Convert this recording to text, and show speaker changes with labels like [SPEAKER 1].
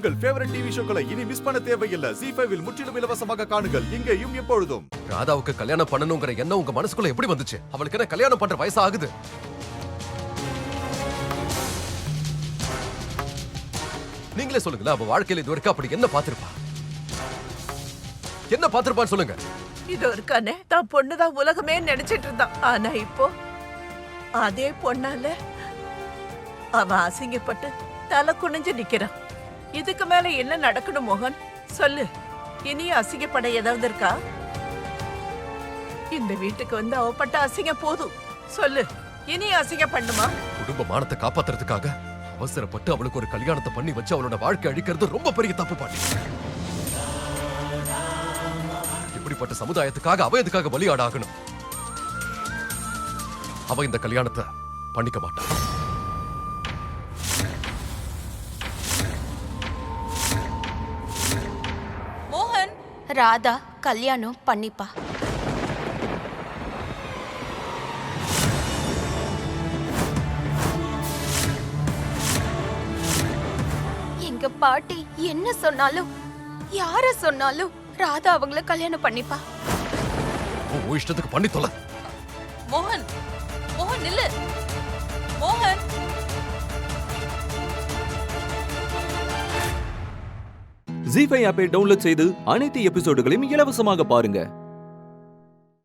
[SPEAKER 1] உங்கள் favourite TV ஷோக்களை இனி miss பண்ண தேவையில்லை. ZEE5 இல் முற்றிலும் இலவசமாக காணுங்கள், இங்கேயும் எப்பொழுதும்.
[SPEAKER 2] ராதாவுக்கு கல்யாணம் பண்ணணுங்கிற எண்ணம் உங்க மனசுக்குள்ள எப்படி வந்துச்சு? அவளுக்கு என்ன கல்யாணம் பண்ற வயசு ஆகுது? நீங்களே சொல்லுங்களேன், அவ வாழ்க்கையில இது வரைக்கும் அப்படி என்ன பார்த்திருப்பா? என்ன பார்த்திருப்பான்னு சொல்லுங்க.
[SPEAKER 3] இது இருக்கானே தான் பொண்ணுதான் உலகமே நினைச்சிட்டு இருந்தான். ஆனா இப்போ அதே பொண்ணால அவன் அசிங்கப்பட்டு தலை குனிஞ்சு நிக்கிறான். இதுக்கு மேல என்ன நடக்கணும் மோகன்? சொல்லு. இனியும் அசிங்கப்பட ஏதாவது இருக்கா? இந்த வீட்டுக்கு வந்து அவப்பட்ட அசிங்கம் போதும். சொல்லு, இனியும் அசிங்கம் பண்ணுமா?
[SPEAKER 2] குடும்ப மானத்தை காப்பாத்துறதுக்காக அவசரப்பட்டு அவளுக்கு ஒரு கல்யாணத்தை பண்ணி வச்சு அவளோட வாழ்க்கை அழிக்கிறது ரொம்ப பெரிய தப்பு பாட்டி. இப்படிப்பட்ட சமுதாயத்துக்காக அவ எதுக்காக பலியாடாகணும்? அவ இந்த கல்யாணத்தை பண்ணிக்க மாட்டான்.
[SPEAKER 4] மோகன், ராதா கல்யாணம் பண்ணிப்பா. எங்க பாட்டி என்ன சொன்னாலும் யார சொன்னாலும் ராதா அவங்கள கல்யாணம் பண்ணிப்பா.
[SPEAKER 2] உன் இஷ்டத்துக்கு பண்ணி தொலை.
[SPEAKER 4] மோகன், மோகன் நில்லு. மோகன்,
[SPEAKER 5] ZEE5 ஆப்பை டவுன்லோட் செய்து அனைத்து எபிசோடுகளையும் இலவசமாக பாருங்க.